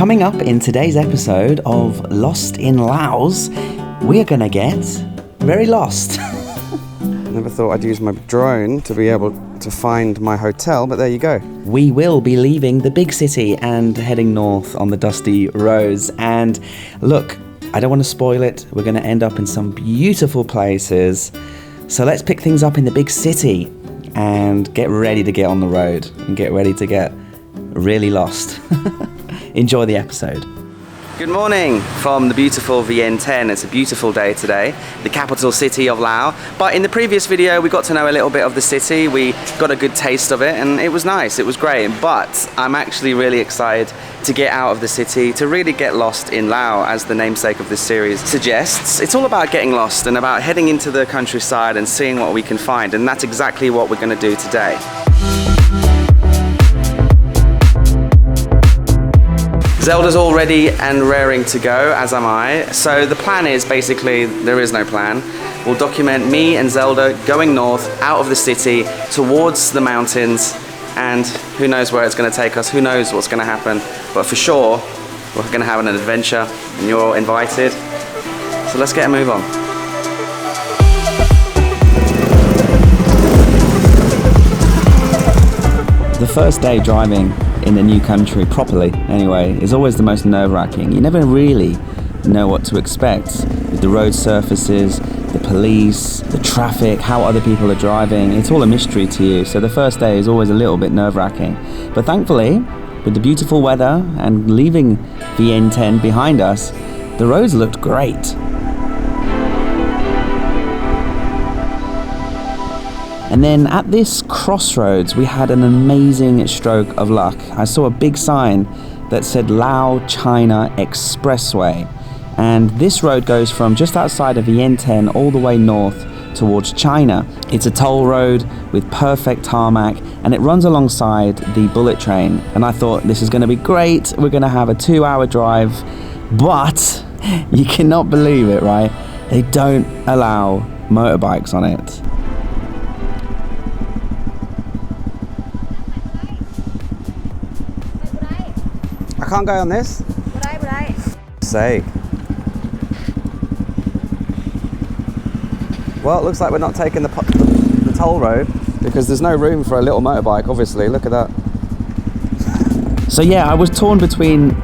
Coming up in today's episode of Lost in Laos, we're gonna get very lost. Never thought I'd use my drone to be able to find my hotel, but there you go. We will be leaving the big city and heading north on the dusty roads. And look, I don't want to spoil it. We're going to end up in some beautiful places. So let's pick things up in the big city and get ready to get on the road and get ready to get really lost. Enjoy the episode. Good morning from the beautiful Vientiane. It's a beautiful day today, the capital city of Laos. But in the previous video, we got to know a little bit of the city. We got a good taste of it and it was nice, it was great. But I'm actually really excited to get out of the city, to really get lost in Laos, as the namesake of this series suggests. It's all about getting lost and about heading into the countryside and seeing what we can find. And that's exactly what we're going to do today. Zelda's all ready and raring to go, as am I. So the plan is basically, there is no plan. We'll document me and Zelda going north, out of the city, towards the mountains, and who knows where it's going to take us, who knows what's going to happen. But for sure, we're going to have an adventure, and you're all invited. So let's get a move on. The first day driving in the new country, properly anyway, is always the most nerve-wracking. You never really know what to expect with the road surfaces, the police, the traffic, how other people are driving. It's all a mystery to you, so the first day is always a little bit nerve-wracking. But thankfully, with the beautiful weather and leaving Vientiane behind us, the roads looked great. And then at this crossroads, we had an amazing stroke of luck. I saw a big sign that said Lao-China Expressway. And this road goes from just outside of Vientiane all the way north towards China. It's a toll road with perfect tarmac and it runs alongside the bullet train. And I thought, this is going to be great. We're going to have a 2-hour drive. But you cannot believe it, right? They don't allow motorbikes on it. I can't go on this? Sake. Well, it looks like we're not taking the toll road because there's no room for a little motorbike, obviously. Look at that. So yeah, I was torn between,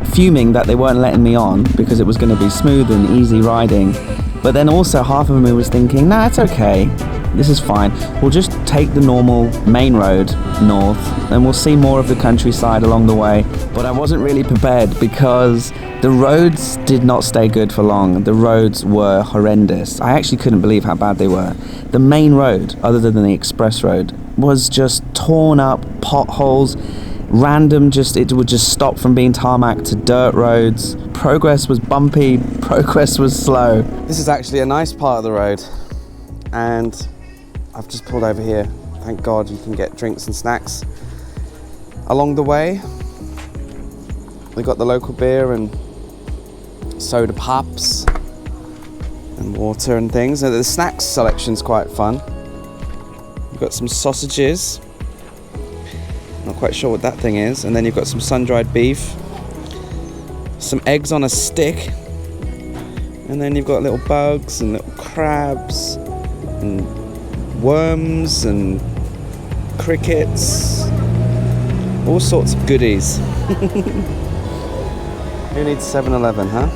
fuming that they weren't letting me on because it was going to be smooth and easy riding. But then also half of me was thinking, nah, it's okay. This is fine. We'll just take the normal main road north and we'll see more of the countryside along the way. But I wasn't really prepared because the roads did not stay good for long. The roads were horrendous. I actually couldn't believe how bad they were. The main road, other than the express road, was just torn up, potholes, random, it would just stop from being tarmac to dirt roads. Progress was bumpy, progress was slow. This is actually a nice part of the road. And I've just pulled over here. Thank God you can get drinks and snacks along the way. We've got the local beer and soda pops and water and things. And the snacks selection's quite fun. You've got some sausages. Not quite sure what that thing is. And then you've got some sun-dried beef, some eggs on a stick, and then you've got little bugs and little crabs and worms and crickets, all sorts of goodies. Who needs 7-Eleven, huh?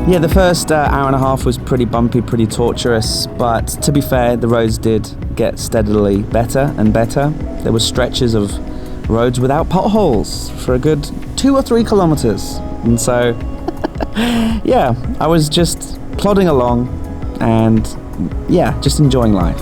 Yeah, the first hour and a half was pretty bumpy, pretty torturous, but to be fair, the roads did get steadily better and better. There were stretches of roads without potholes for a good 2 or 3 kilometers. And so, yeah, I was just plodding along and, yeah, just enjoying life.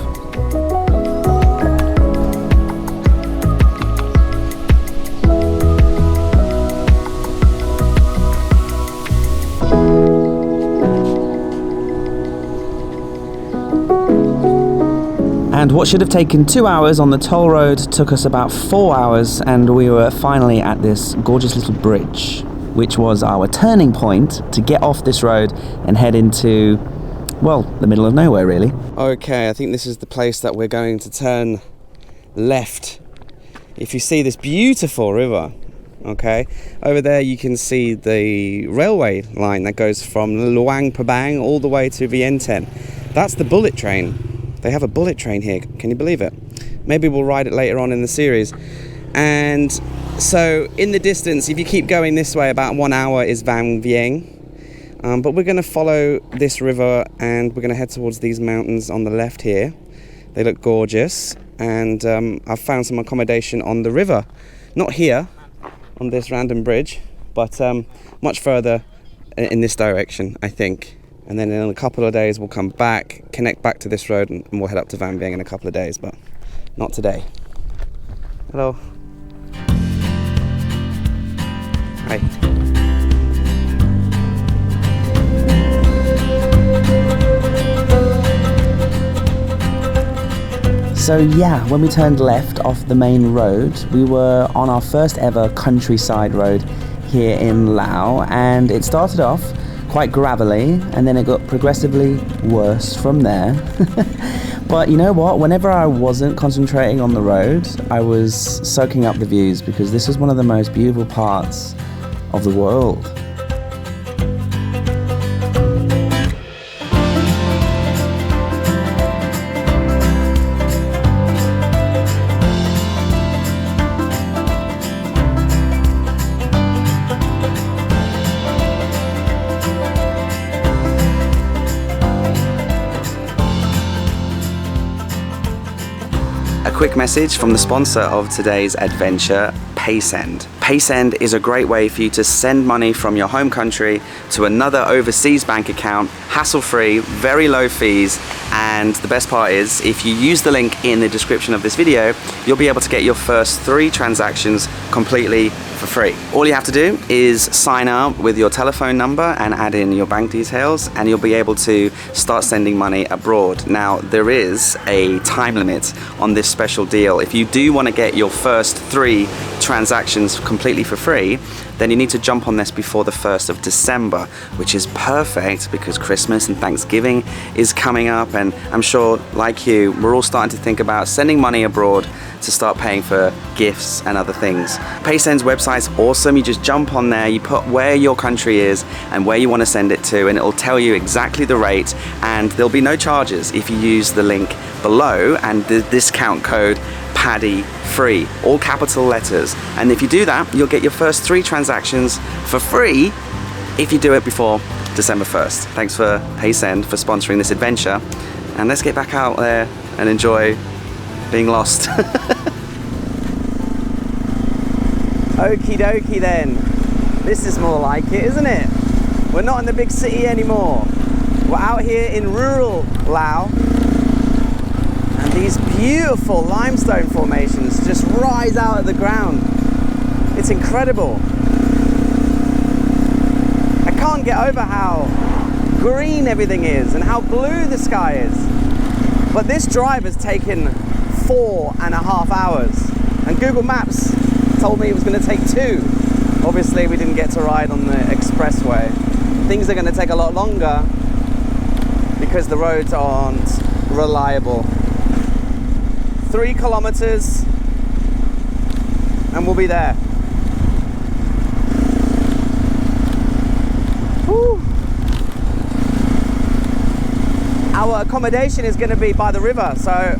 And what should have taken 2 hours on the toll road took us about 4 hours, and we were finally at this gorgeous little bridge, which was our turning point to get off this road and head into, well, the middle of nowhere, really. Okay, I think this is the place that we're going to turn left if you see this beautiful river, okay, over there you can see the railway line that goes from Luang Prabang all the way to Vientiane. That's the bullet train. They have a bullet train here. Can you believe it? Maybe we'll ride it later on in the series. And so in the distance, if you keep going this way, about 1 hour is Vang Vieng. But we're going to follow this river and we're going to head towards these mountains on the left here. They look gorgeous. And I've found some accommodation on the river. Not here, on this random bridge, but much further in this direction, I think. And then in a couple of days we'll come back, connect back to this road, and we'll head up to Vang Vieng in a couple of days, but not today. Hello. Hi. So yeah, when we turned left off the main road, we were on our first ever countryside road here in Laos, and it started off quite gravelly and then it got progressively worse from there. But you know what, whenever I wasn't concentrating on the road, I was soaking up the views, because this is one of the most beautiful parts of the world. A quick message from the sponsor of today's adventure, PaySend. PaySend is a great way for you to send money from your home country to another overseas bank account, hassle-free, very low fees, and the best part is, if you use the link in the description of this video, you'll be able to get your first 3 transactions completely for free. All you have to do is sign up with your telephone number and add in your bank details, and you'll be able to start sending money abroad. Now, there is a time limit on this special deal. If you do want to get your first 3 transactions completely for free, then you need to jump on this before the 1st of December, which is perfect because Christmas and Thanksgiving is coming up, and I'm sure, like you, we're all starting to think about sending money abroad to start paying for gifts and other things. PaySend's website's awesome. You just jump on there, you put where your country is and where you want to send it to, and it'll tell you exactly the rate, and there'll be no charges if you use the link below and the discount code Paddy free, all capital letters. And if you do that, you'll get your first 3 transactions for free if you do it before December 1st. Thanks for PaySend for sponsoring this adventure, and let's get back out there and enjoy being lost. Okie dokie then. This is more like it, isn't it? We're not in the big city anymore. We're out here in rural Laos, and these beautiful limestone formations just rise out of the ground. It's incredible. I can't get over how green everything is and how blue the sky is. But this drive has taken 4.5 hours, and Google Maps told me it was going to take 2. Obviously we didn't get to ride on the expressway. Things are going to take a lot longer because the roads aren't reliable. 3 kilometers and we'll be there. Whew. Our accommodation is going to be by the river, so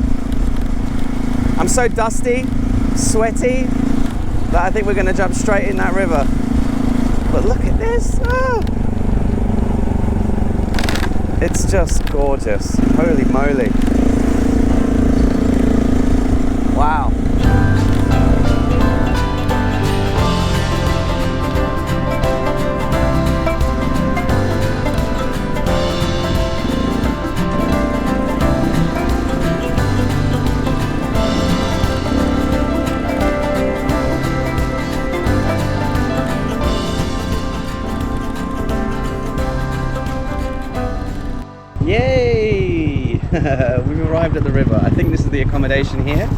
I'm so dusty, sweaty, that I think we're going to jump straight in that river. But look at this. Oh. It's just gorgeous. Holy moly. Wow. Yay! We've arrived at the river. I think this is the accommodation here.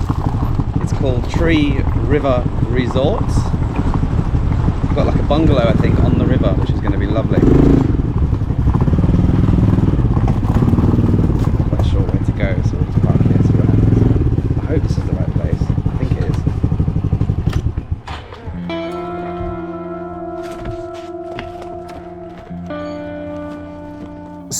It's called Tree River Resort. We've got like a bungalow, I think, on the river, which is going to be lovely. Not quite sure where to go, so we'll just park here, see what happens. I hope this is the right place. I think it is.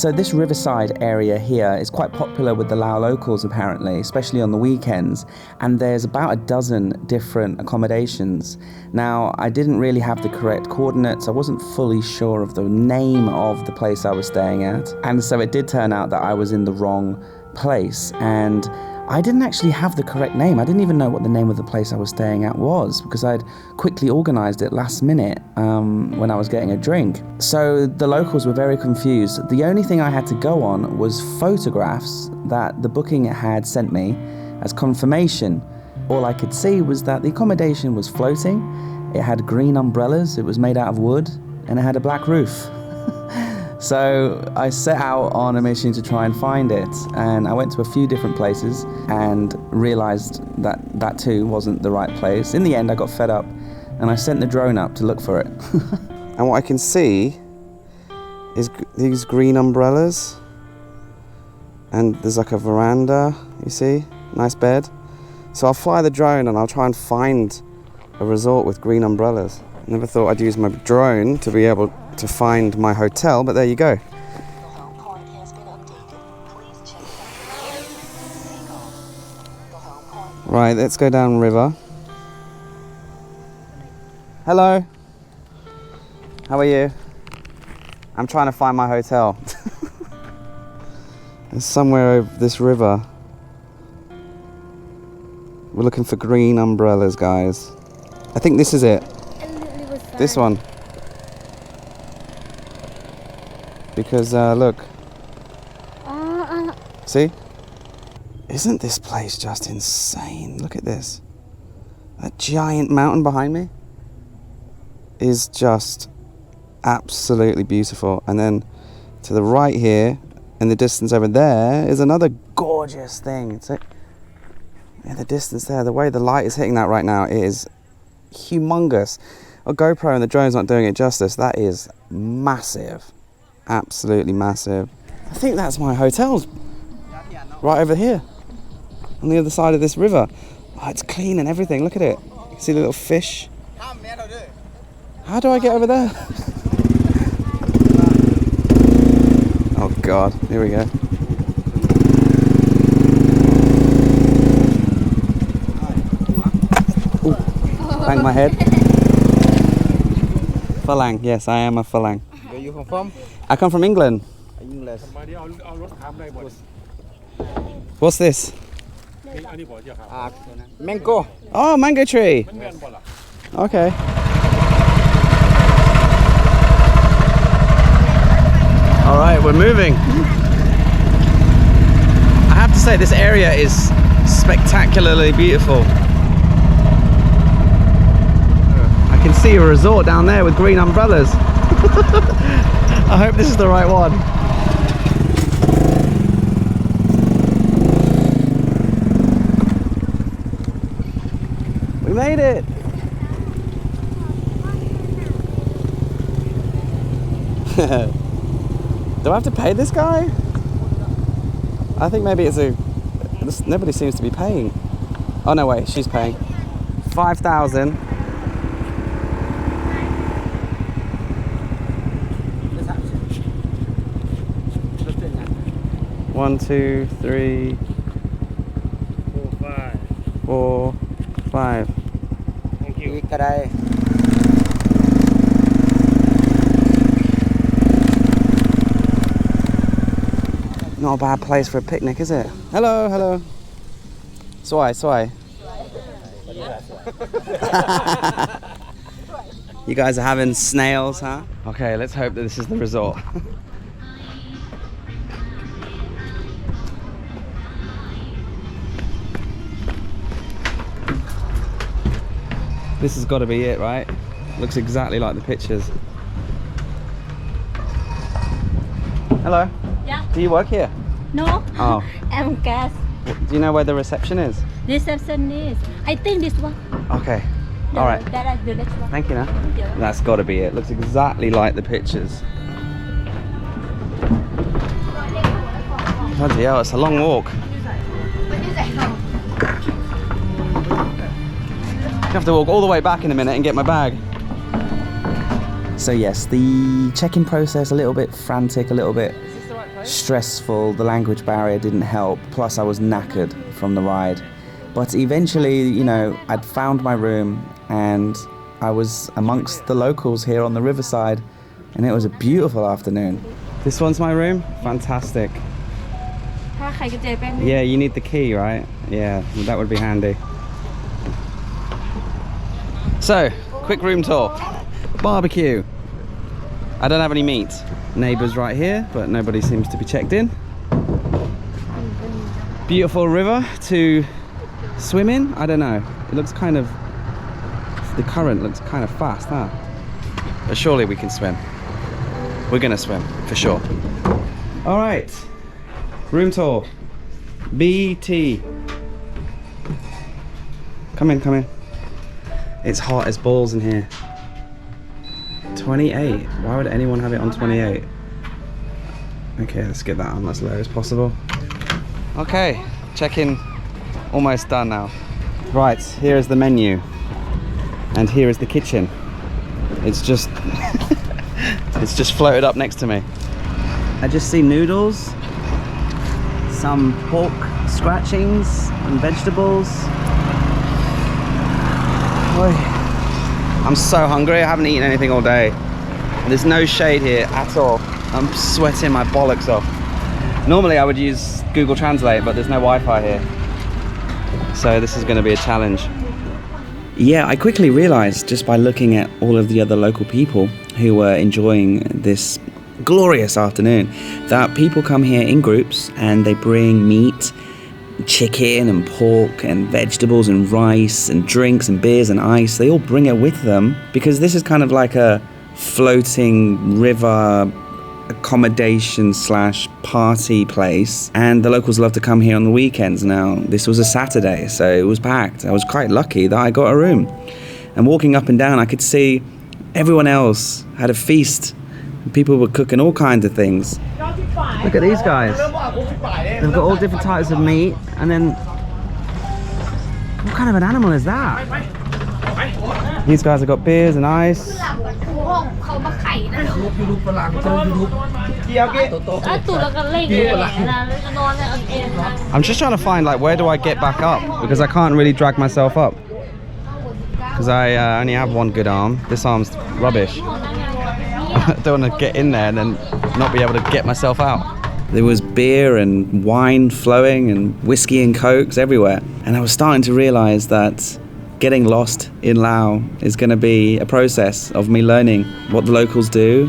So this riverside area here is quite popular with the Lao locals apparently, especially on the weekends, and there's about a dozen different accommodations. Now, I didn't really have the correct coordinates, I wasn't fully sure of the name of the place I was staying at, and so it did turn out that I was in the wrong place, and I didn't actually have the correct name. I didn't even know what the name of the place I was staying at was because I'd quickly organised it last minute when I was getting a drink. So the locals were very confused. The only thing I had to go on was photographs that the booking had sent me as confirmation. All I could see was that the accommodation was floating, it had green umbrellas, it was made out of wood, and it had a black roof. So I set out on a mission to try and find it, and I went to a few different places and realised that that too wasn't the right place. In the end, I got fed up and I sent the drone up to look for it. And what I can see is these green umbrellas, and there's like a veranda, you see, nice bed. So I'll fly the drone and I'll try and find a resort with green umbrellas. Never thought I'd use my drone to be able to find my hotel, but there you go. Right, let's go down river. Hello. How are you? I'm trying to find my hotel. It's somewhere over this river. We're looking for green umbrellas, guys. I think this is it. This one. Because look. See? Isn't this place just insane? Look at this. That giant mountain behind me is just absolutely beautiful. And then to the right here, in the distance over there, is another gorgeous thing. It's like, yeah, the distance there, the way the light is hitting that right now is humongous. A GoPro and the drone's not doing it justice. That is massive. Absolutely massive. I think that's my hotel. Right over here. On the other side of this river. Oh, it's clean and everything. Look at it. You see the little fish? How do I get over there? Oh God. Here we go. Ooh, bang my head. Phalang, yes, I am a Phalang. Where you come from? I come from England. England. What's this? Mango. Oh, mango tree. Okay. All right, we're moving. I have to say, this area is spectacularly beautiful. I can see a resort down there with green umbrellas. I hope this is the right one. We made it. Do I have to pay this guy? I think maybe it's nobody seems to be paying. Oh no, wait, she's paying. 5,000. 1, 2, 3, 4, 5. Thank you. Not a bad place for a picnic, is it? Hello, hello. Swai. You guys are having snails, huh? Okay, let's hope that this is the resort. This has got to be it, right? Looks exactly like the pictures. Hello. Yeah. Do you work here? No. Oh. I'm guest. Do you know where the reception is? Receptionist. I think this one. Okay. All right. That is the next one. Thank you, now. Yeah. That's got to be it. Looks exactly like the pictures. Bloody hell, it's a long walk. I have to walk all the way back in a minute and get my bag. So yes, the check-in process a little bit frantic, a little bit stressful. The language barrier didn't help. Plus, I was knackered from the ride. But eventually, you know, I'd found my room and I was amongst the locals here on the riverside, and it was a beautiful afternoon. This one's my room? Fantastic. Yeah, you need the key, right? Yeah, that would be handy. So, quick room tour. Barbecue. I don't have any meat. Neighbours right here, but nobody seems to be checked in. Beautiful river to swim in. I don't know. It looks kind of, the current looks kind of fast, huh? But surely we can swim. We're gonna swim, for sure. All right, room tour. BT. Come in, come in. It's hot as balls in here. 28. Why would anyone have it on 28? Okay, let's get that on as low as possible. Okay, check-in almost done now. Right, here is the menu. And here is the kitchen. It's just it's just floated up next to me. I just see noodles, some pork scratchings and vegetables. Oy. I'm so hungry, I haven't eaten anything all day. There's no shade here at all. I'm sweating my bollocks off. Normally I would use Google Translate, but there's no Wi-Fi here. So this is going to be a challenge. Yeah, I quickly realized just by looking at all of the other local people who were enjoying this glorious afternoon that people come here in groups and they bring meat, chicken and pork and vegetables and rice and drinks and beers and ice. They all bring it with them because this is kind of like a floating river accommodation / party place, and the locals love to come here on the weekends. Now this was a Saturday, so it was packed. I was quite lucky that I got a room, and walking up and down I could see everyone else had a feast. People were cooking all kinds of things. Look at these guys, they've got all different types of meat, and then what kind of an animal is that? These guys have got beers and ice. I'm just trying to find, like, where do I get back up? Because I can't really drag myself up. Because I only have one good arm. This arm's rubbish. I don't want to get in there and then not be able to get myself out. There was beer and wine flowing and whiskey and cokes everywhere. And I was starting to realize that getting lost in Laos is going to be a process of me learning what the locals do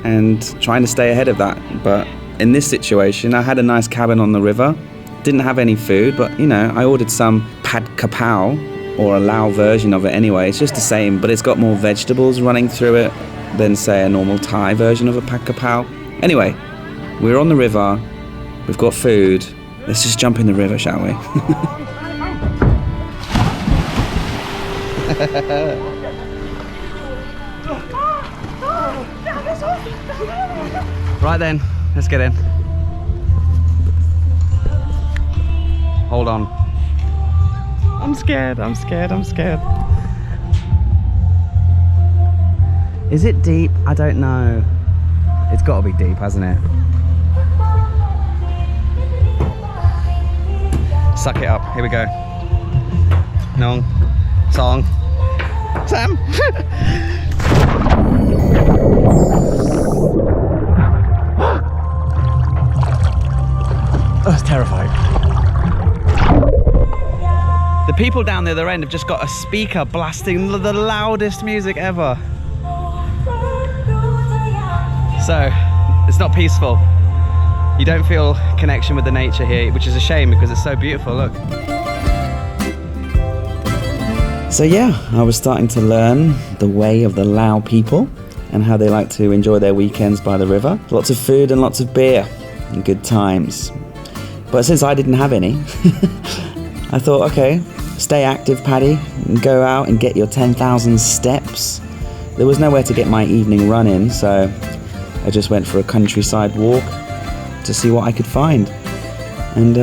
and trying to stay ahead of that. But in this situation, I had a nice cabin on the river, didn't have any food, but you know, I ordered some pad kapao, or a Lao version of it anyway. It's just the same, but it's got more vegetables running through it than, say, a normal Thai version of a pad kapao. Anyway, we're on the river, we've got food, let's just jump in the river, shall we? Right then, let's get in. Hold on. I'm scared, I'm scared, I'm scared. Is it deep? I don't know. It's got to be deep, hasn't it? Suck it up, here we go. Nong, Song, Sam. I was terrified. The people down the other end have just got a speaker blasting the loudest music ever. So, it's not peaceful. You don't feel connection with the nature here, which is a shame because it's so beautiful, look. So yeah, I was starting to learn the way of the Lao people and how they like to enjoy their weekends by the river. Lots of food and lots of beer and good times. But since I didn't have any, I thought, okay, stay active, Paddy, and go out and get your 10,000 steps. There was nowhere to get my evening run in, so I just went for a countryside walk to see what I could find. And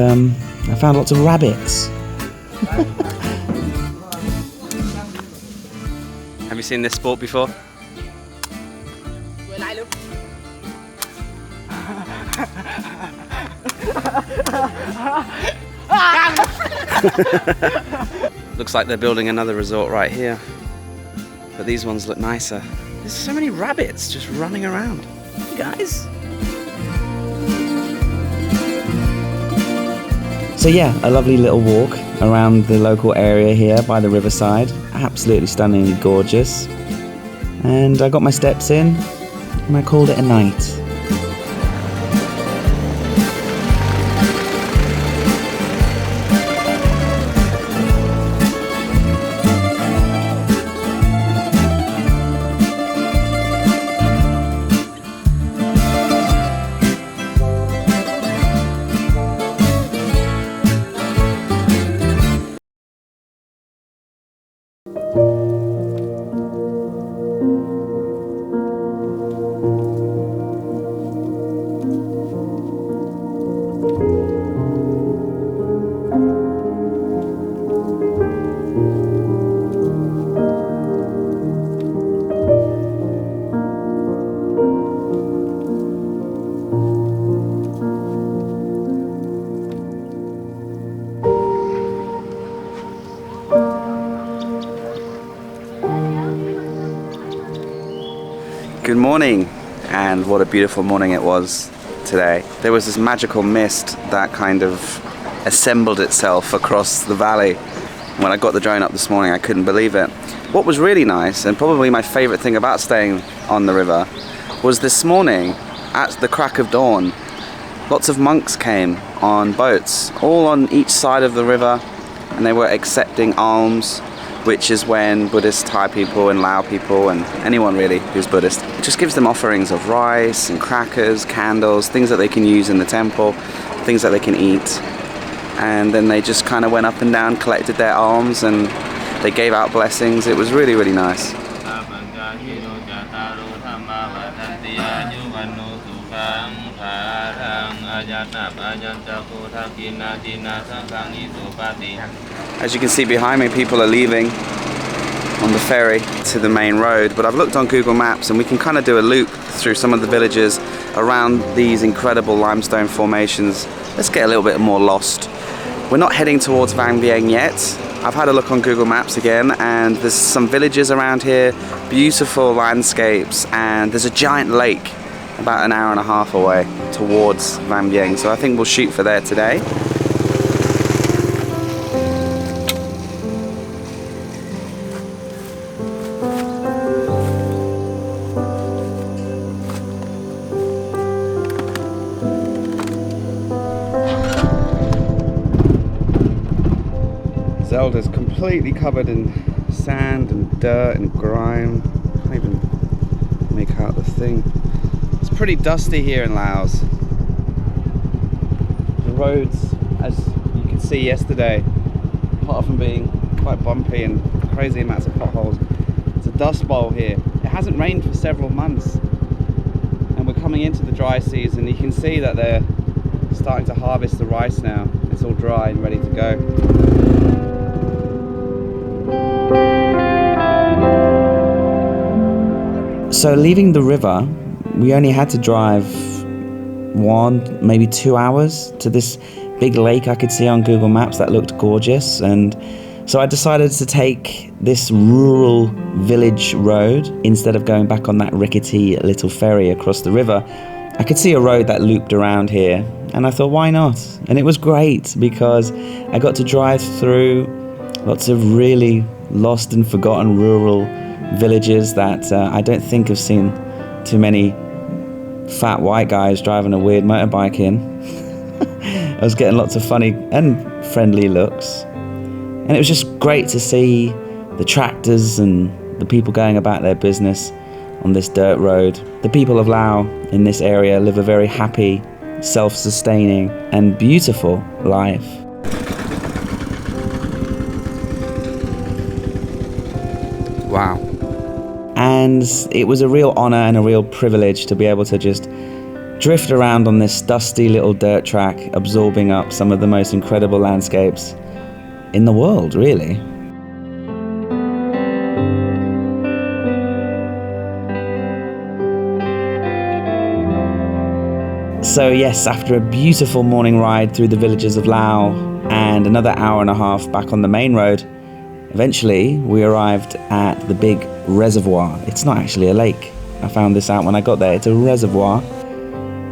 I found lots of rabbits. Have you seen this sport before? Looks like they're building another resort right here. But these ones look nicer. There's so many rabbits just running around. You guys. So yeah, a lovely little walk around the local area here by the riverside. Absolutely stunningly gorgeous. And I got my steps in and I called it a night. Good morning, and what a beautiful morning it was today. There was this magical mist that kind of assembled itself across the valley. When I got the drone up this morning, I couldn't believe it. What was really nice, and probably my favorite thing about staying on the river, was this morning at the crack of dawn, lots of monks came on boats, all on each side of the river, and they were accepting alms, which is when Buddhist Thai people and Lao people and anyone really who's Buddhist, it just gives them offerings of rice and crackers, candles, things that they can use in the temple, things that they can eat. And then they just kind of went up and down, collected their alms, and they gave out blessings. It was really, really nice. As you can see behind me, people are leaving on the ferry to the main road, but I've looked on Google Maps and we can kind of do a loop through some of the villages around these incredible limestone formations. Let's get a little bit more lost. We're not heading towards Vang Vieng yet. I've had a look on Google Maps again, and there's some villages around here, beautiful landscapes, and there's a giant lake about an hour and a half away towards Vang Vieng, so I think we'll shoot for there today. Zelda's completely covered in sand and dirt and grime. Can't even make out the thing. It's pretty dusty here in Laos. The roads, as you could see yesterday, apart from being quite bumpy and crazy amounts of potholes, it's a dust bowl here. It hasn't rained for several months, and we're coming into the dry season. You can see that they're starting to harvest the rice now. It's all dry and ready to go. So leaving the river, we only had to drive 1, maybe 2 hours to this big lake I could see on Google Maps that looked gorgeous. And so I decided to take this rural village road instead of going back on that rickety little ferry across the river. I could see a road that looped around here, and I thought, why not? And it was great because I got to drive through lots of really lost and forgotten rural villages that I don't think have seen too many fat white guys driving a weird motorbike in. I was getting lots of funny and friendly looks, and it was just great to see the tractors and the people going about their business on this dirt road. The people of Laos in this area live a very happy, self-sustaining and beautiful life. Wow. And it was a real honor and a real privilege to be able to just drift around on this dusty little dirt track, absorbing up some of the most incredible landscapes in the world, really. So yes, after a beautiful morning ride through the villages of Laos and another hour and a half back on the main road, eventually we arrived at the big reservoir. It's not actually a lake. I found this out when I got there. It's a reservoir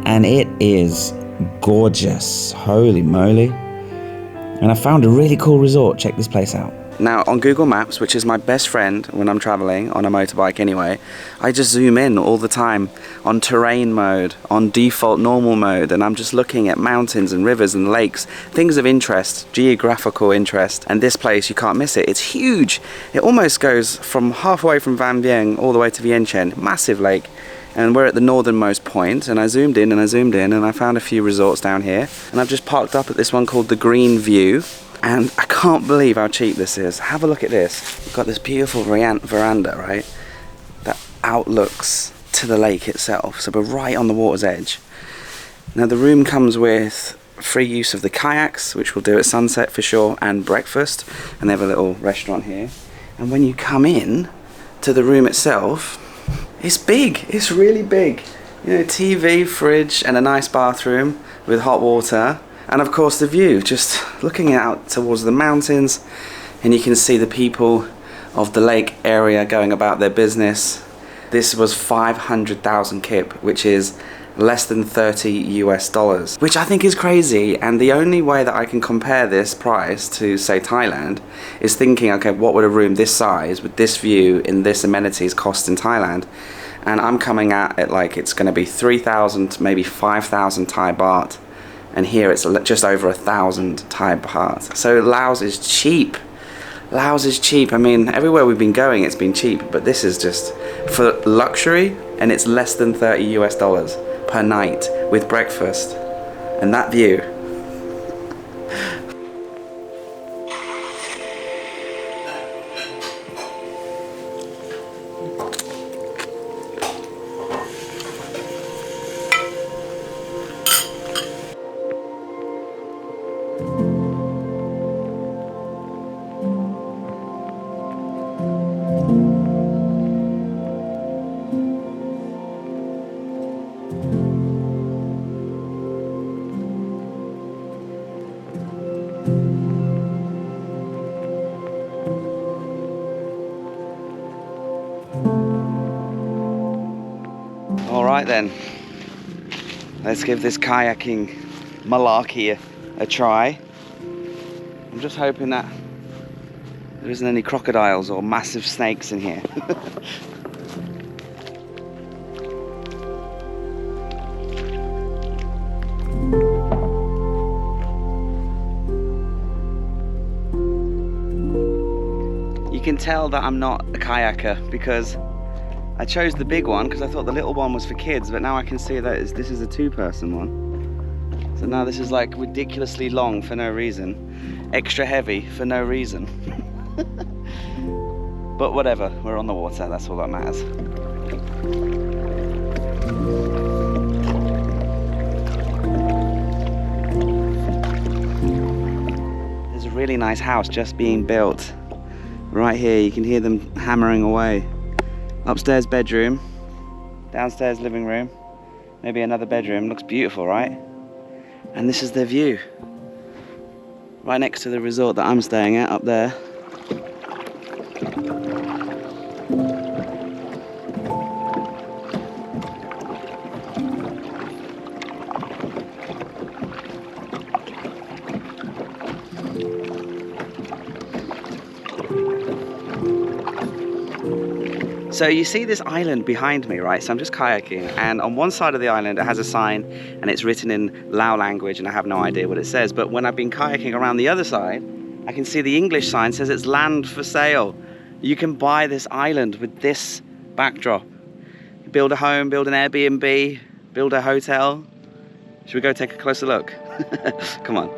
and it is gorgeous. Holy moly. And I found a really cool resort. Check this place out. Now on Google Maps, which is my best friend when I'm traveling on a motorbike anyway, I just zoom in all the time on terrain mode, on default normal mode, and I'm just looking at mountains and rivers and lakes, things of interest, geographical interest, and this place, you can't miss it. It's huge. It almost goes from halfway from Vang Vieng all the way to Vientiane, massive lake. And we're at the northernmost point, and I zoomed in and I zoomed in and I found a few resorts down here, and I've just parked up at this one called the Green View. And I can't believe how cheap this is. Have a look at this. We've got this beautiful veranda, right? That outlooks to the lake itself. So we're right on the water's edge. Now the room comes with free use of the kayaks, which we'll do at sunset for sure, and breakfast. And they have a little restaurant here. And when you come in to the room itself, it's big. It's really big. You know, TV, fridge, and a nice bathroom with hot water. And of course the view, just looking out towards the mountains, and you can see the people of the lake area going about their business. This was 500,000 kip, which is less than $30 US, which I think is crazy. And the only way that I can compare this price to, say, Thailand is thinking, okay, what would a room this size with this view in this amenities cost in Thailand? And I'm coming at it like it's going to be 3,000, maybe 5,000 Thai baht. And here it's just over 1,000 Thai baht. So Laos is cheap. Laos is cheap. I mean, everywhere we've been going, it's been cheap. But this is just for luxury, and it's less than $30 US per night with breakfast. And that view. Alright then, let's give this kayaking malarkey a try. I'm just hoping that there isn't any crocodiles or massive snakes in here. You can tell that I'm not a kayaker because I chose the big one because I thought the little one was for kids, but now I can see that this is a two-person one. So now this is like ridiculously long for no reason, extra heavy for no reason. But whatever, we're on the water, that's all that matters. There's a really nice house just being built. Right here, you can hear them hammering away. Upstairs bedroom, downstairs living room, maybe another bedroom. Looks beautiful, right? And this is their view. Right next to the resort that I'm staying at up there. So you see this island behind me, right? So I'm just kayaking, and on one side of the island it has a sign and it's written in Lao language and I have no idea what it says. But when I've been kayaking around the other side, I can see the English sign says it's land for sale. You can buy this island with this backdrop. Build a home, build an Airbnb, build a hotel. Should we go take a closer look? Come on.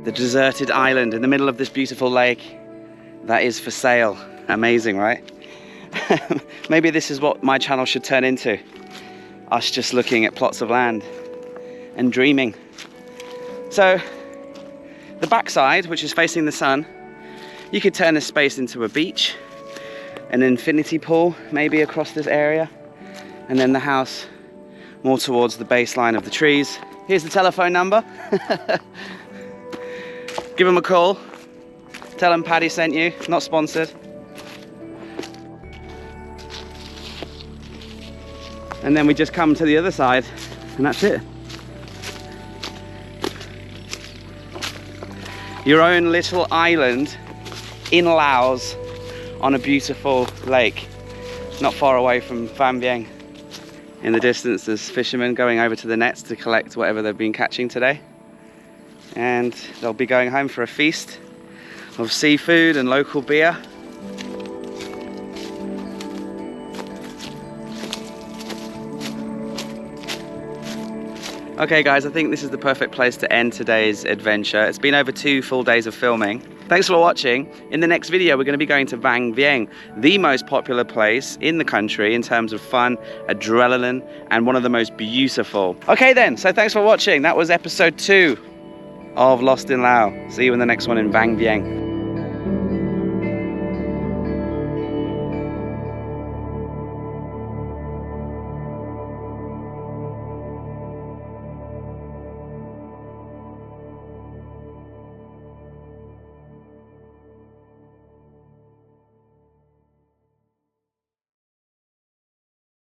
The deserted island in the middle of this beautiful lake that is for sale. Amazing, right? Maybe this is what my channel should turn into. Us just looking at plots of land and dreaming. So the backside, which is facing the sun, you could turn this space into a beach, an infinity pool maybe across this area, and then the house more towards the baseline of the trees. Here's the telephone number. Give them a call. Tell them Paddy sent you, not sponsored. And then we just come to the other side, and that's it. Your own little island in Laos on a beautiful lake, not far away from Vang Vieng. In the distance, there's fishermen going over to the nets to collect whatever they've been catching today. And they'll be going home for a feast of seafood and local beer. Okay guys, I think this is the perfect place to end today's adventure. It's been over 2 full days of filming. Thanks for watching. In the next video, we're going to be going to Vang Vieng, the most popular place in the country in terms of fun, adrenaline, and one of the most beautiful. Okay then, so thanks for watching. That was episode 2 of Lost in Laos. See you in the next one in Vang Vieng.